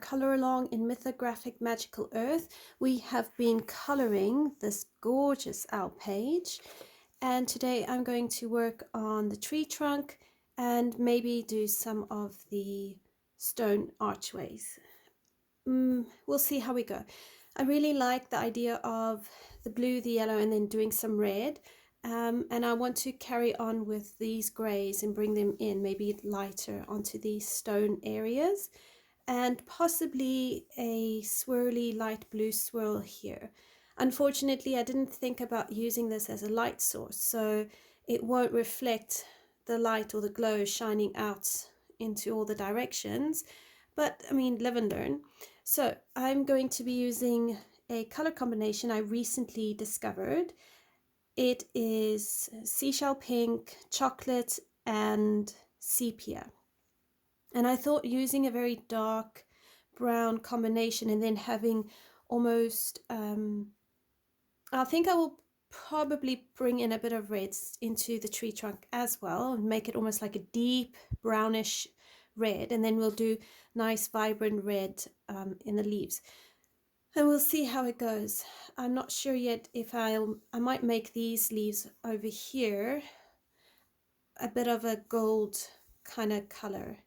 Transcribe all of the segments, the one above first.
color along in Mythographic Magical Earth. We have been coloring this gorgeous owl page, and today I'm going to work on the tree trunk and maybe do some of the stone archways. We'll see how we go. I really like the idea of the blue, the yellow, and then doing some red. And I want to carry on with these grays and bring them in, maybe lighter, onto these stone areas, and possibly a swirly light blue swirl here. Unfortunately, I didn't think about using this as a light source, so it won't reflect the light or the glow shining out into all the directions. But I mean, live and learn. So I'm going to be using a color combination I recently discovered. It is seashell pink, chocolate, and sepia. And I thought using a very dark brown combination and then having almost, I think I will probably bring in a bit of reds into the tree trunk as well and make it almost like a deep brownish red, and then we'll do nice vibrant red in the leaves. And we'll see how it goes. I'm not sure yet if I might make these leaves over here a bit of a gold kind of color.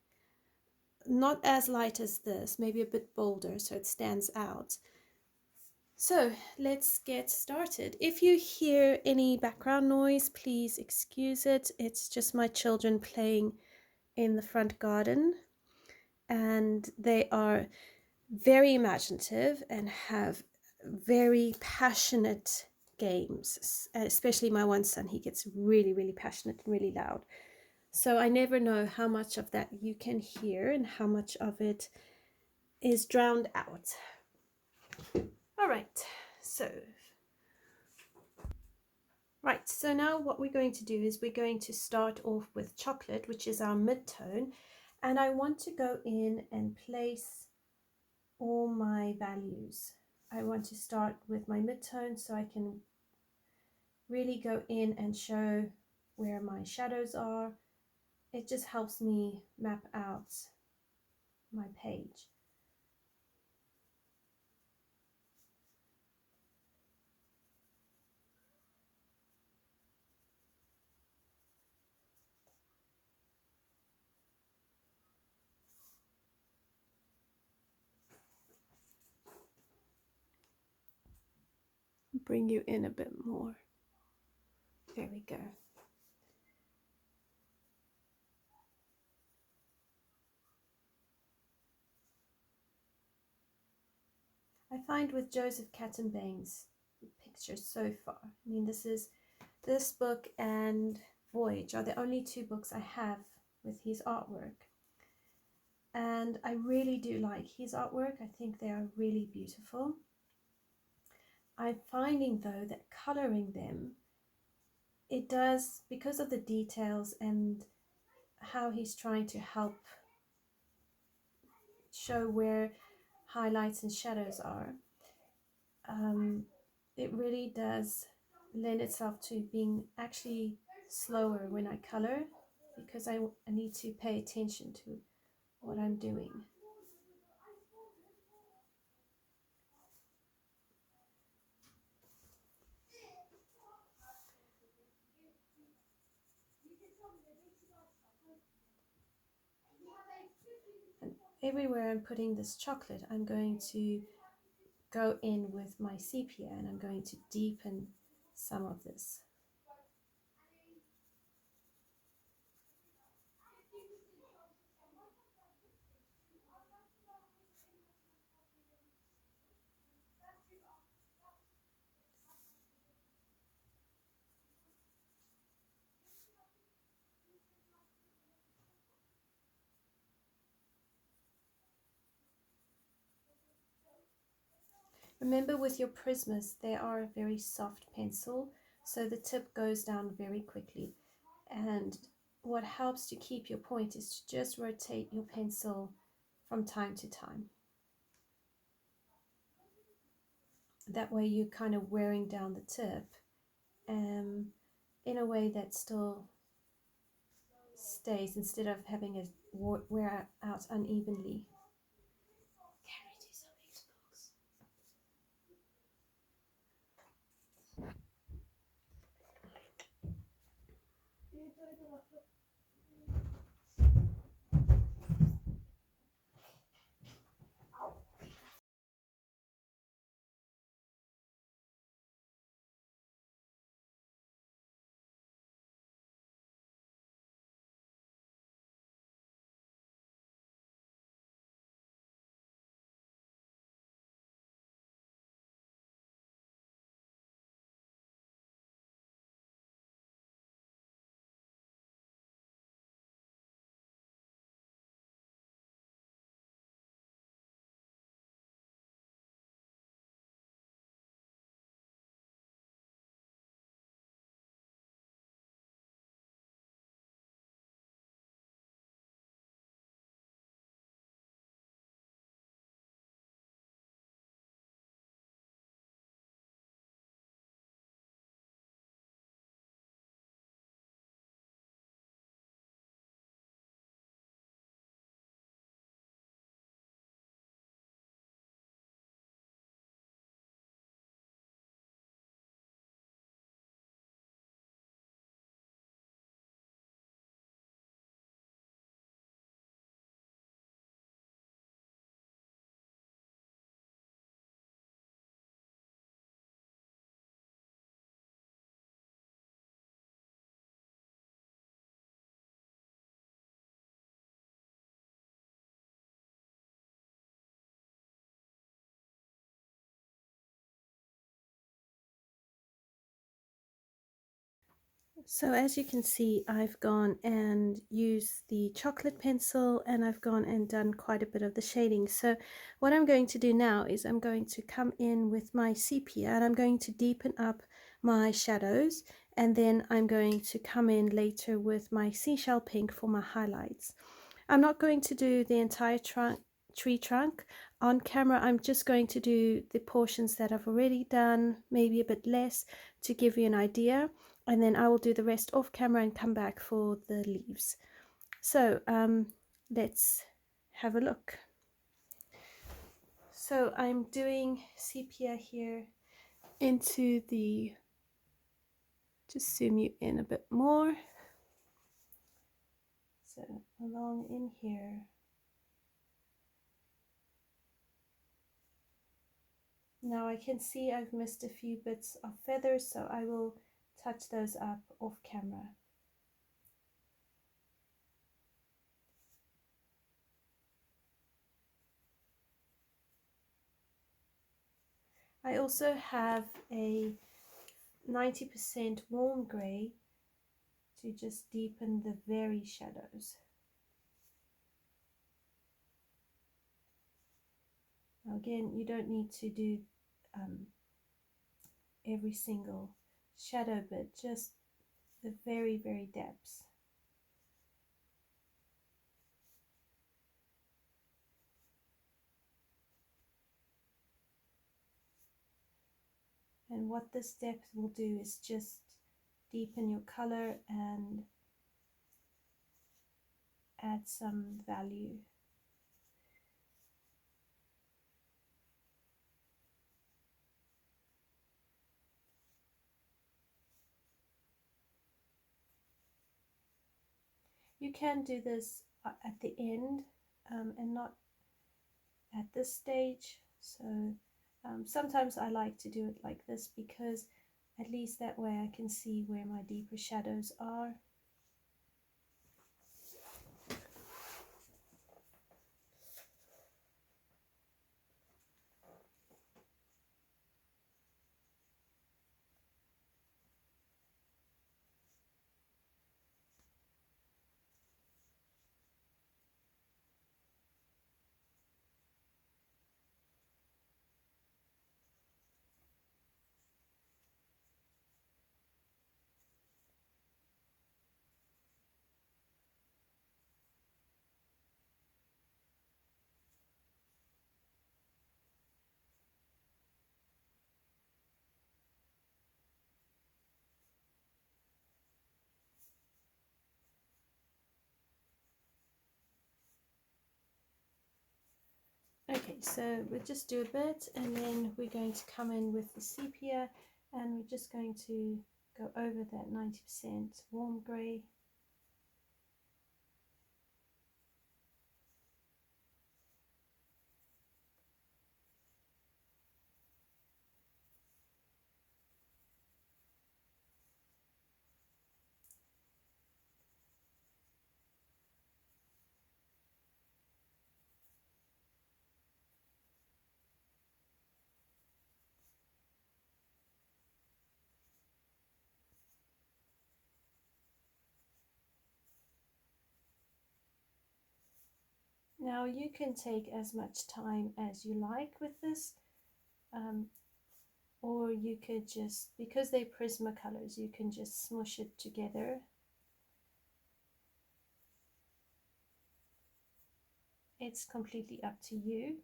Not as light as this, maybe a bit bolder so it stands out. So let's get started. If you hear any background noise, please excuse it. It's just my children playing in the front garden, and they are very imaginative and have very passionate games. Especially my one son, he gets really passionate and really loud. So I never know how much of that you can hear and how much of it is drowned out. All right, so now what we're going to do is we're going to start off with chocolate, which is our mid-tone, and I want to go in and place all my values. I want to start with my mid-tone so I can really go in and show where my shadows are. It just helps me map out my page. Bring you in a bit more. There we go. I find with Joseph Cattenbane's pictures so far, I mean, this book and Voyage are the only two books I have with his artwork. And I really do like his artwork. I think they are really beautiful. I'm finding though that coloring them, it does, because of the details and how he's trying to help show where highlights and shadows are, it really does lend itself to being actually slower when I color, because I need to pay attention to what I'm doing. And everywhere I'm putting this chocolate, I'm going to go in with my sepia and I'm going to deepen some of this. Remember, with your Prismas, they are a very soft pencil, so the tip goes down very quickly. And what helps to keep your point is to just rotate your pencil from time to time. That way you're kind of wearing down the tip in a way that still stays, instead of having it wear out unevenly. So as you can see, I've gone and used the chocolate pencil, and I've gone and done quite a bit of the shading. So what I'm going to do now is I'm going to come in with my sepia, and I'm going to deepen up my shadows, and then I'm going to come in later with my seashell pink for my highlights. I'm not going to do the entire tree trunk on camera. I'm just going to do the portions that I've already done, maybe a bit less, to give you an idea, and then I will do the rest off camera and come back for the leaves. So let's have a look. So I'm doing sepia here into the, just zoom you in a bit more, so along in here. Now I can see I've missed a few bits of feathers, so I will touch those up off camera. I also have a 90% warm grey to just deepen the very shadows. Now again, you don't need to do every single shadow bit, just the very depths. And what this depth will do is just deepen your color and add some value. You can do this at the end and not at this stage. So sometimes I like to do it like this, because at least that way I can see where my deeper shadows are. Okay, so we'll just do a bit, and then we're going to come in with the sepia, and we're just going to go over that 90% warm grey. Now you can take as much time as you like with this, or you could just, because they're Prismacolors, you can just smush it together. It's completely up to you.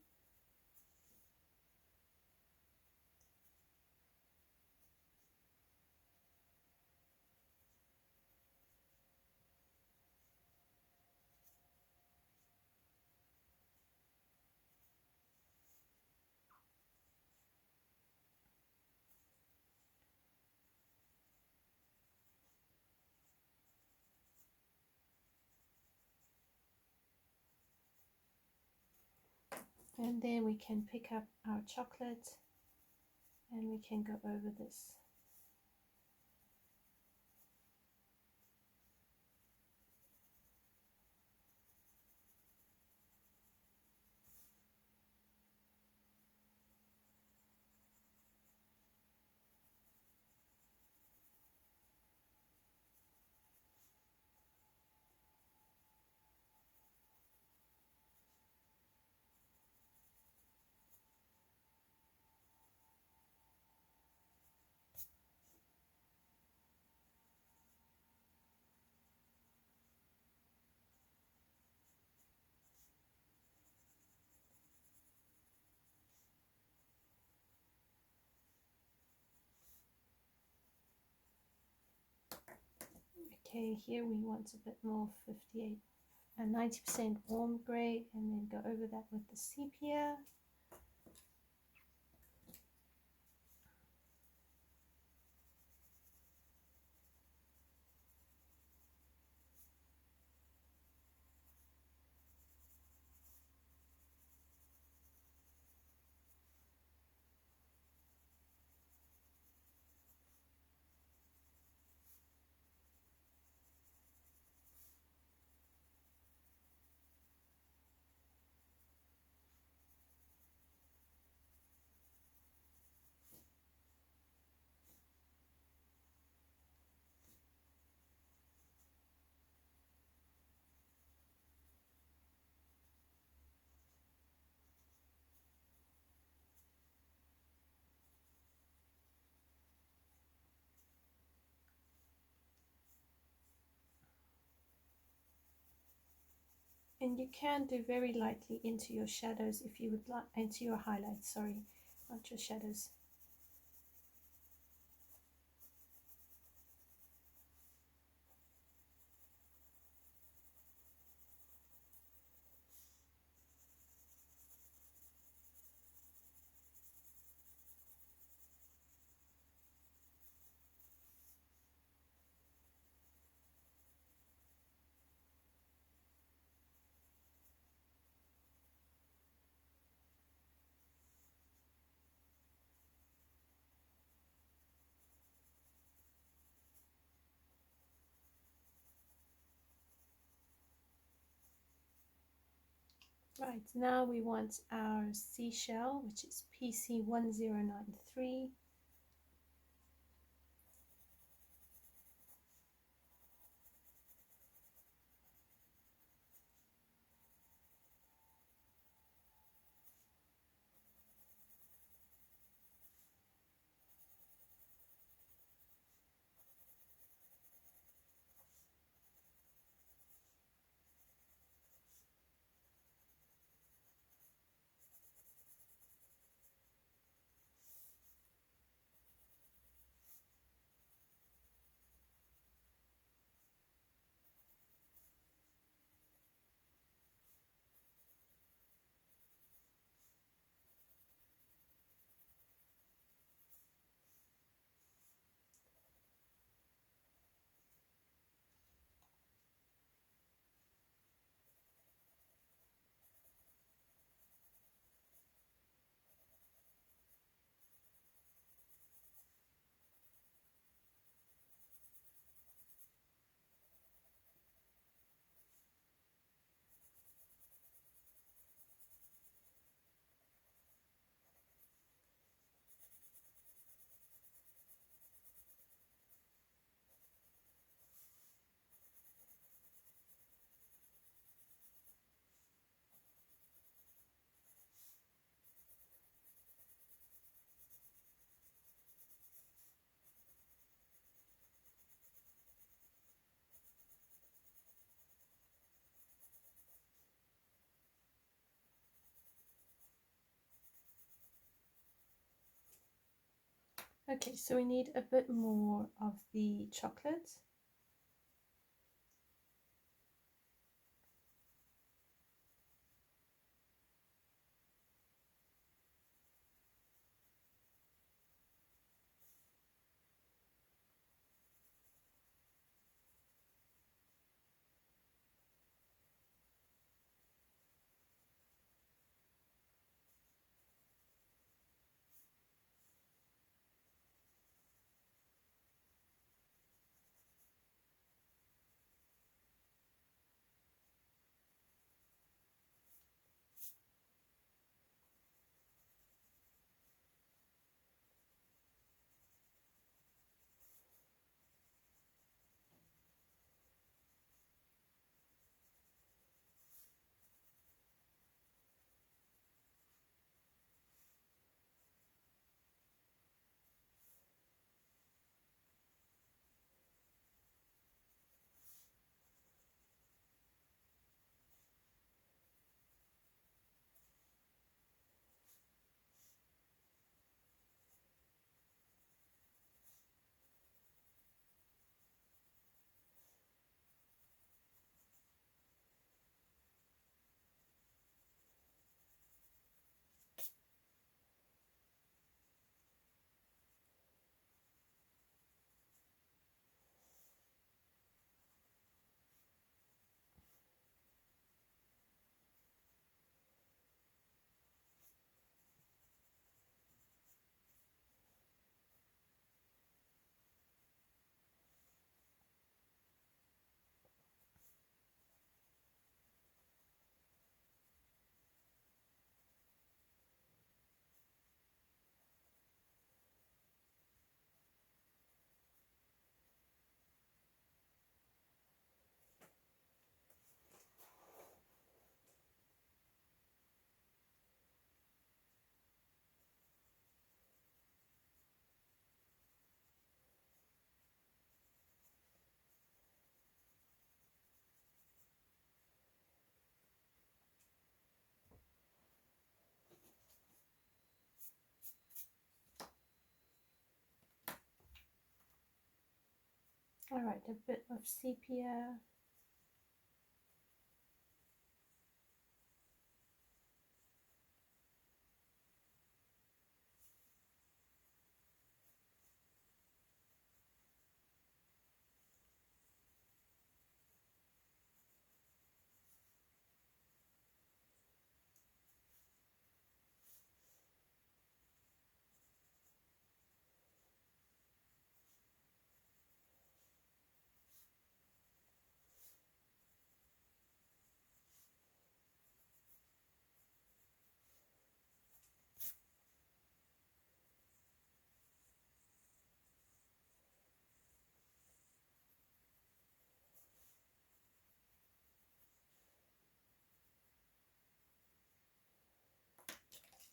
And then we can pick up our chocolate and we can go over this. Okay, here we want a bit more 58 and 90% warm grey, and then go over that with the sepia. And you can do very lightly into your shadows if you would like, into your highlights, sorry, not your shadows. Right, now we want our seashell, which is PC1093. Okay, so we need a bit more of the chocolate. All right, a bit of sepia.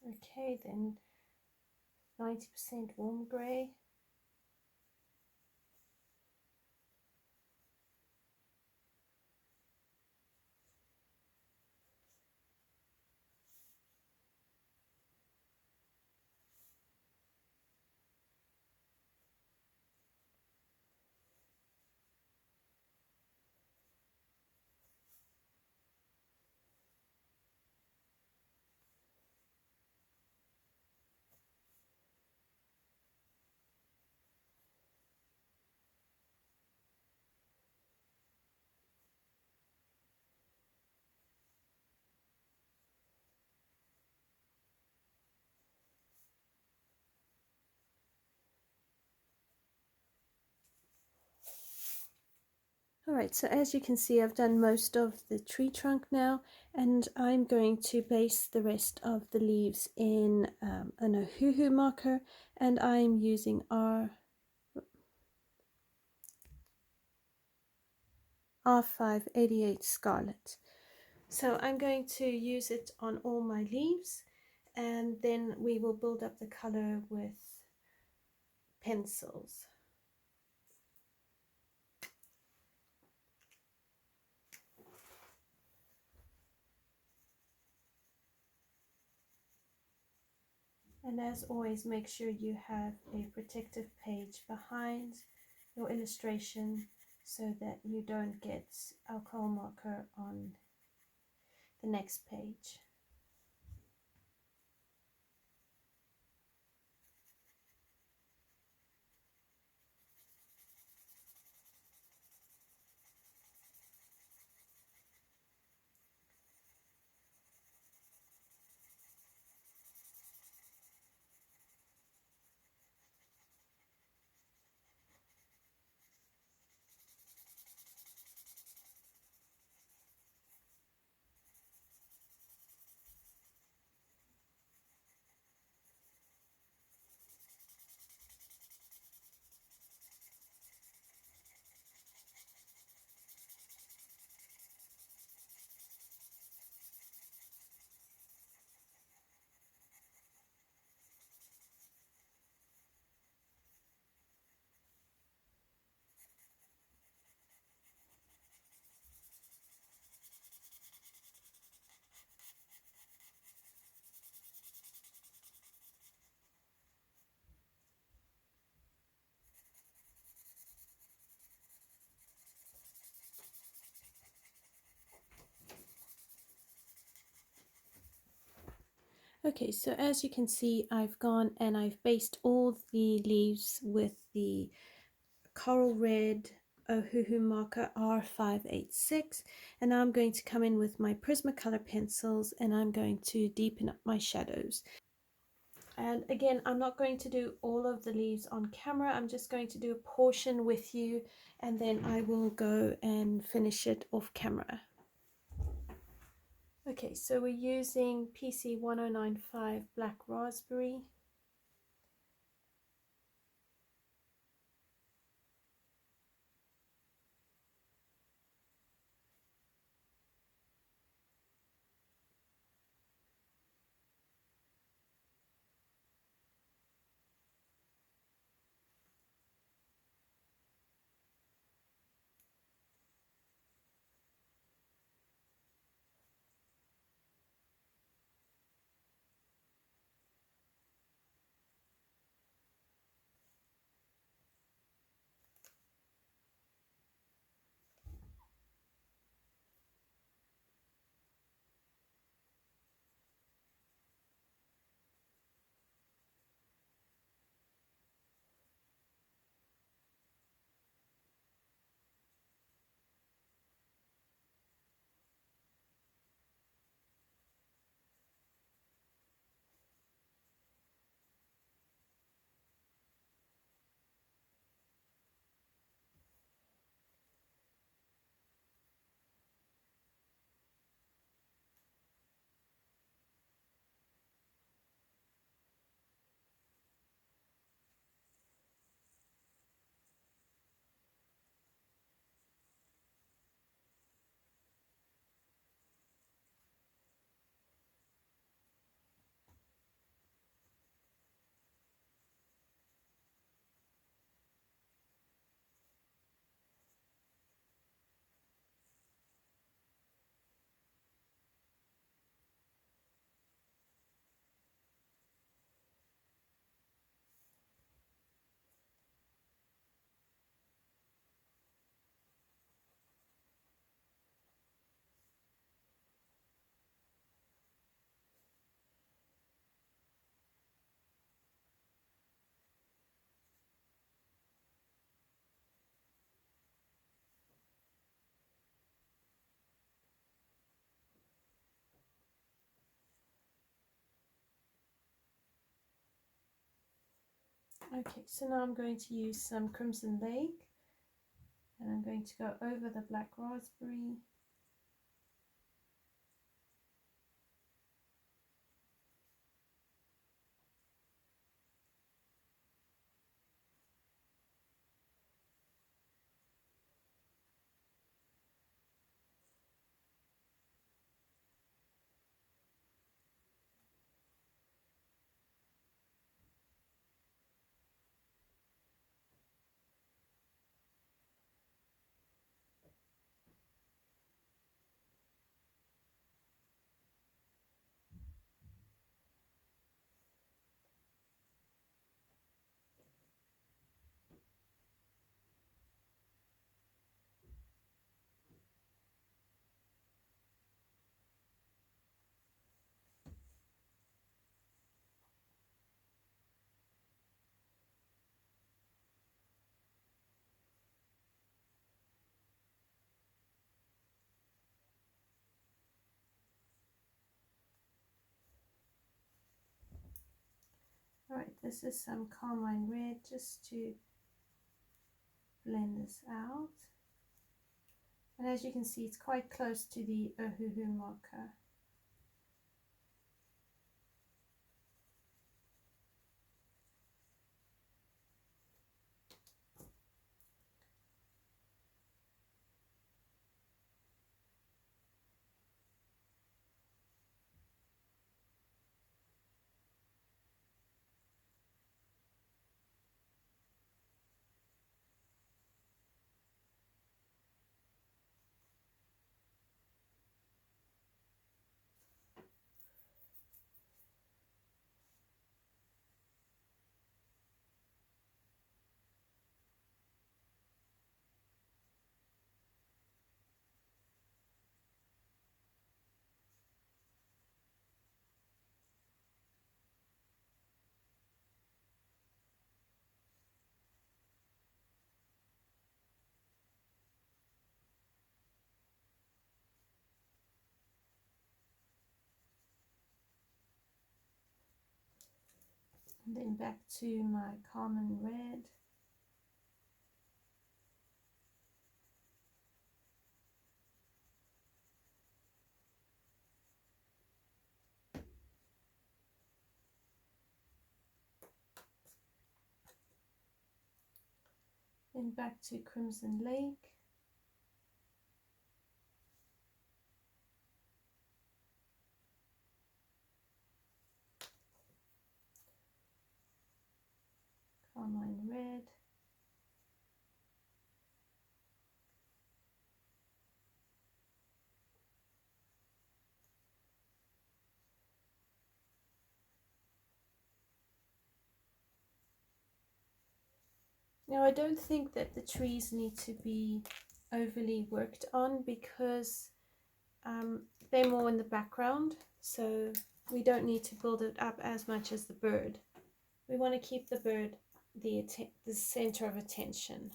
Okay, then 90% warm grey. Alright, so as you can see, I've done most of the tree trunk now, and I'm going to base the rest of the leaves in an Ohuhu marker, and I'm using R588 Scarlet. So I'm going to use it on all my leaves, and then we will build up the color with pencils. And as always, make sure you have a protective page behind your illustration so that you don't get alcohol marker on the next page. Okay, so as you can see, I've gone and I've based all the leaves with the Coral Red Ohuhu Marker R586, and now I'm going to come in with my Prismacolor pencils and I'm going to deepen up my shadows. And again, I'm not going to do all of the leaves on camera, I'm just going to do a portion with you, and then I will go and finish it off camera. Okay, so we're using PC1095 Black Raspberry. Okay, so now I'm going to use some Crimson Lake, and I'm going to go over the black raspberry. Alright, this is some Carmine Red just to blend this out. And as you can see, it's quite close to the Ohuhu Marker. And then back to my Carmine Red. Then back to Crimson Lake. Carmine Red. Now I don't think that the trees need to be overly worked on because they're more in the background, so we don't need to build it up as much as the bird. We want to keep the bird the center of attention.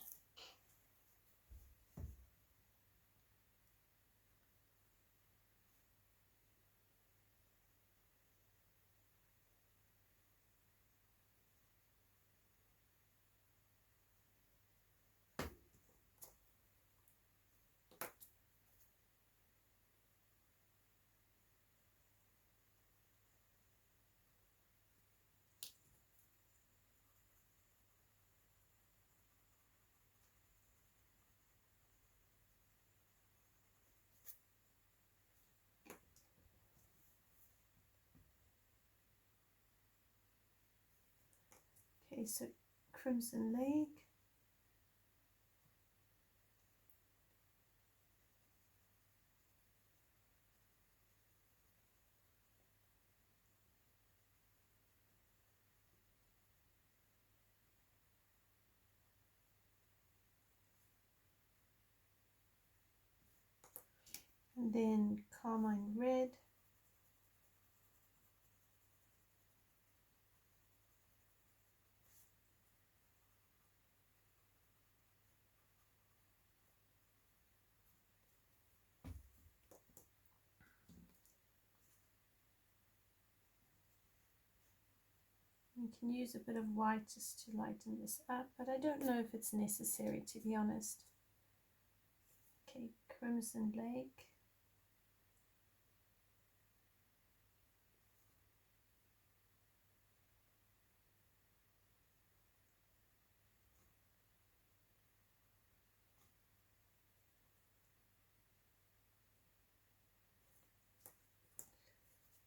Okay, so Crimson Lake. And then Carmine Red. You can use a bit of white just to lighten this up, but I don't know if it's necessary, to be honest. Okay, Crimson Lake.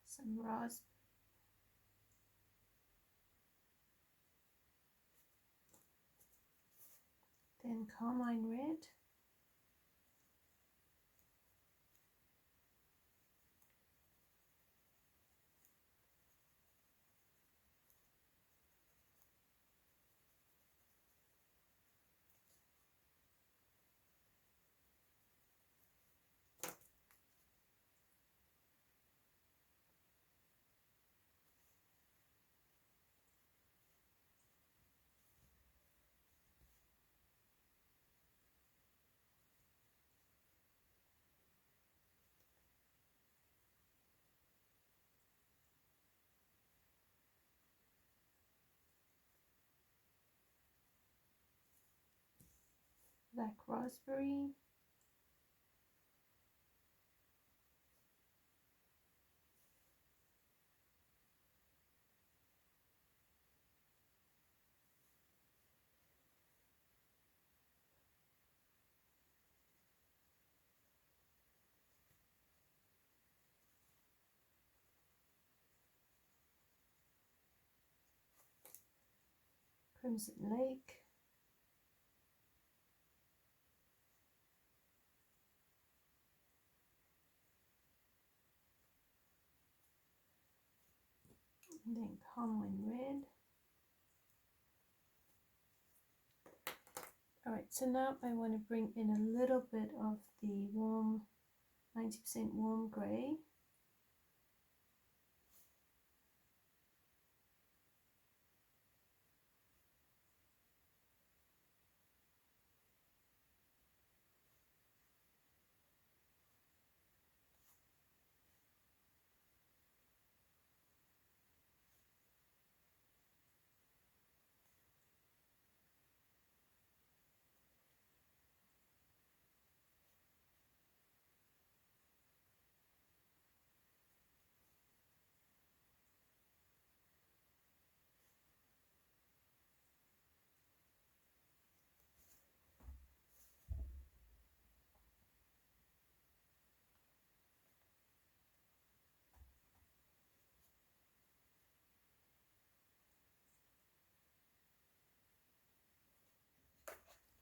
Some raspberry. Then Carmine Red. Black raspberry. Crimson Lake. And then Carmine Red. Alright, so now I want to bring in a little bit of the warm, 90% warm grey.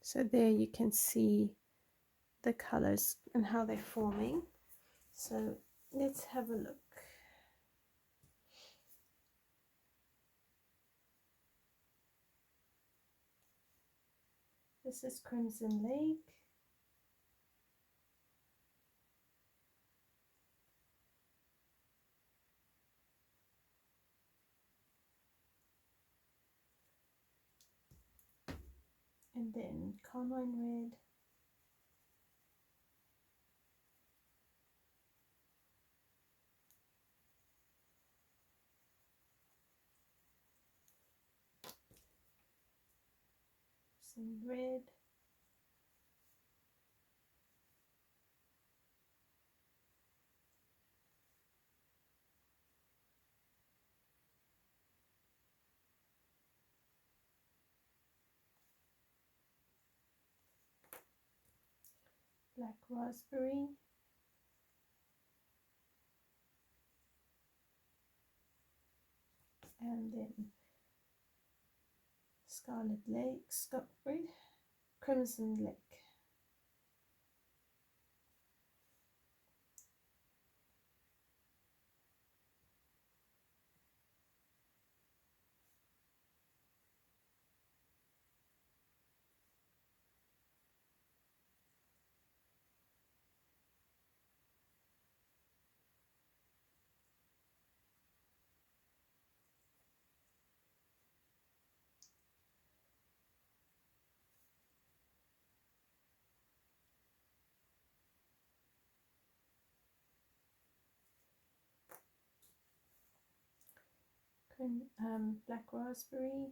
So there you can see the colors and how they're forming. So let's have a look. This is Crimson Lake. And then Carmine Red. Some red. Black raspberry. And then Scarlet Lake, Crimson Lake. black raspberry,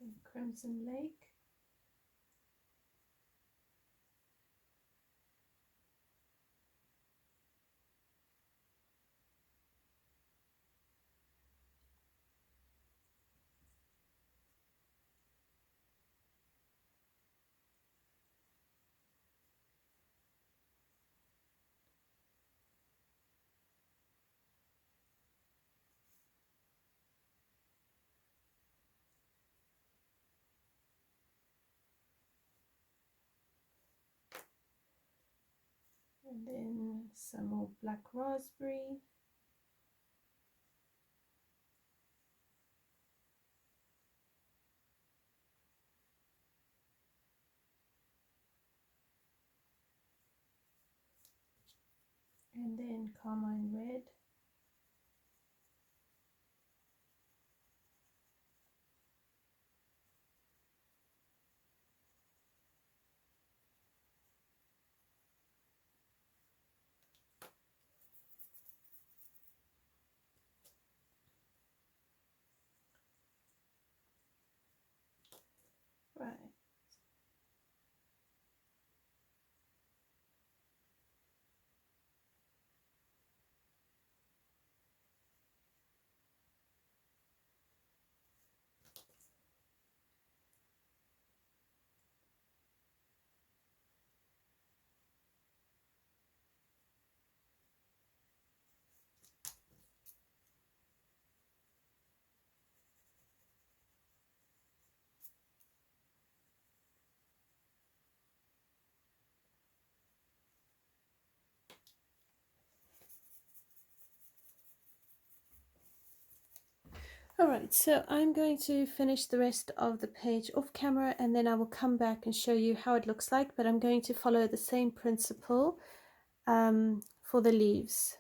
and crimson lake. And then some more black raspberry. And then Carmine Red. Right. Alright, so I'm going to finish the rest of the page off camera and then I will come back and show you how it looks like, but I'm going to follow the same principle for the leaves.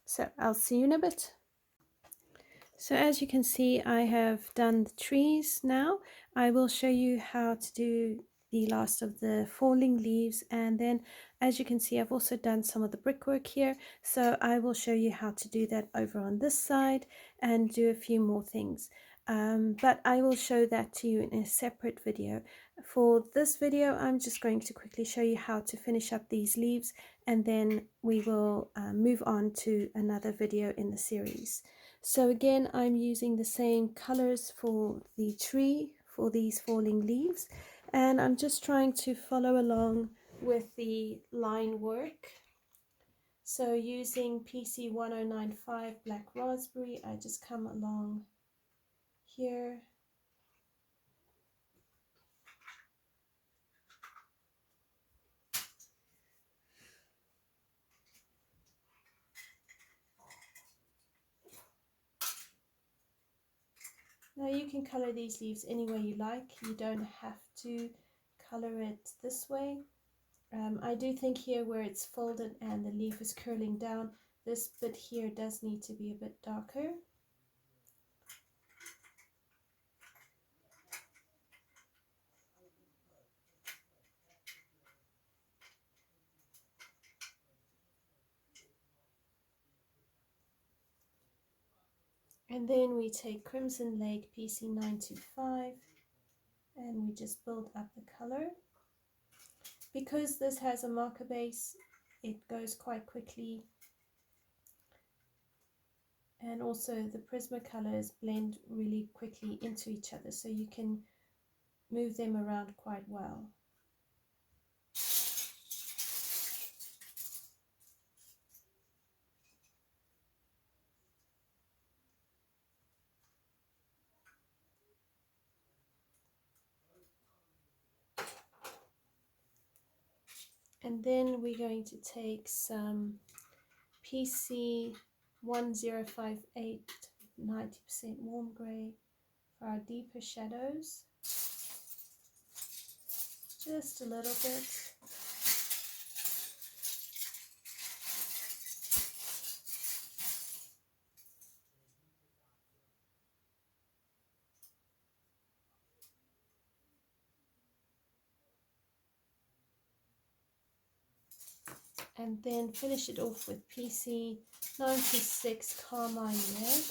So I'll see you in a bit. So as you can see, I have done the trees now. I will show you how to do the last of the falling leaves, and then as you can see, I've also done some of the brickwork here, so I will show you how to do that over on this side and do a few more things. But I will show that to you in a separate video. For this video, I'm just going to quickly show you how to finish up these leaves, and then we will move on to another video in the series. So again, I'm using the same colors for the tree, for these falling leaves, and I'm just trying to follow along with the line work. So using PC1095 black raspberry, I just come along here. Now you can color these leaves any way you like. You don't have to color it this way. I do think here where it's folded and the leaf is curling down, this bit here does need to be a bit darker. And then we take Crimson Lake PC925 and we just build up the color. Because this has a marker base, it goes quite quickly. And also the Prismacolors blend really quickly into each other, so you can move them around quite well. And then we're going to take some PC1058 90% warm grey for our deeper shadows. Just a little bit. And then finish it off with PC926 Carmine Red.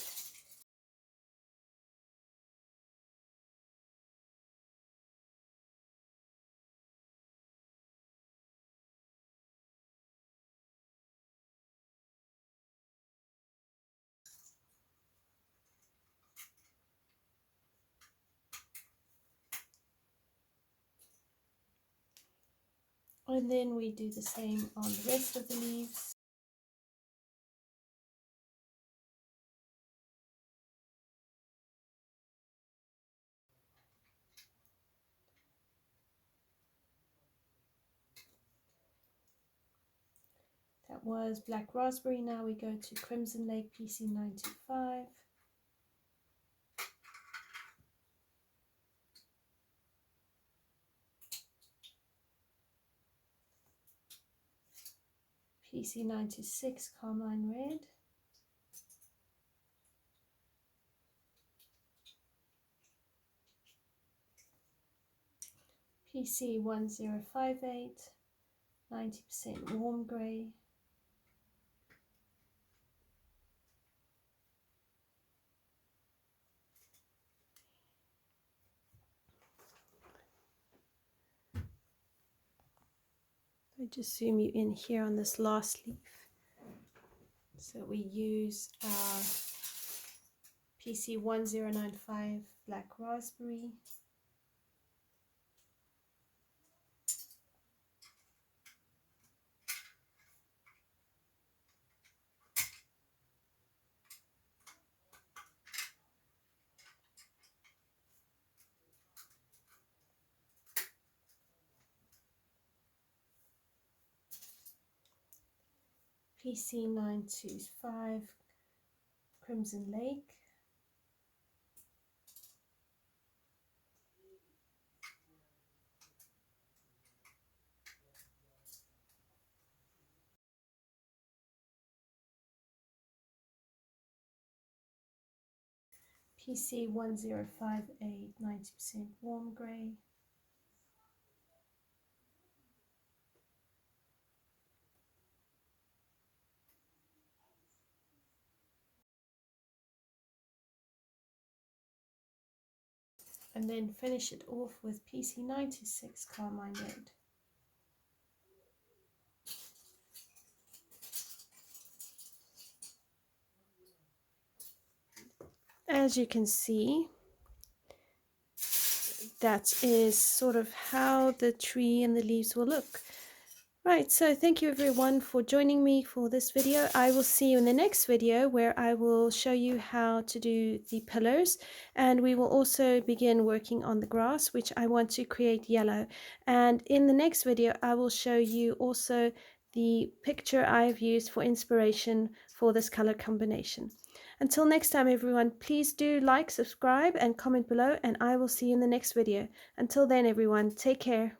And then we do the same on the rest of the leaves. That was Black Raspberry. Now we go to Crimson Lake PC925. PC926 Carmine Red. PC1058 90% warm grey. I just zoom you in here on this last leaf. So we use our PC1095 Black Raspberry. PC925 Crimson Lake. PC1058 90% warm grey. And then finish it off with PC926 Carmine Red. As you can see, that is sort of how the tree and the leaves will look. Right, so thank you everyone for joining me for this video. I will see you in the next video where I will show you how to do the pillars, and we will also begin working on the grass, which I want to create yellow. And in the next video I will show you also the picture I've used for inspiration for this color combination. Until next time everyone, please do like, subscribe and comment below, and I will see you in the next video. Until then everyone, take care.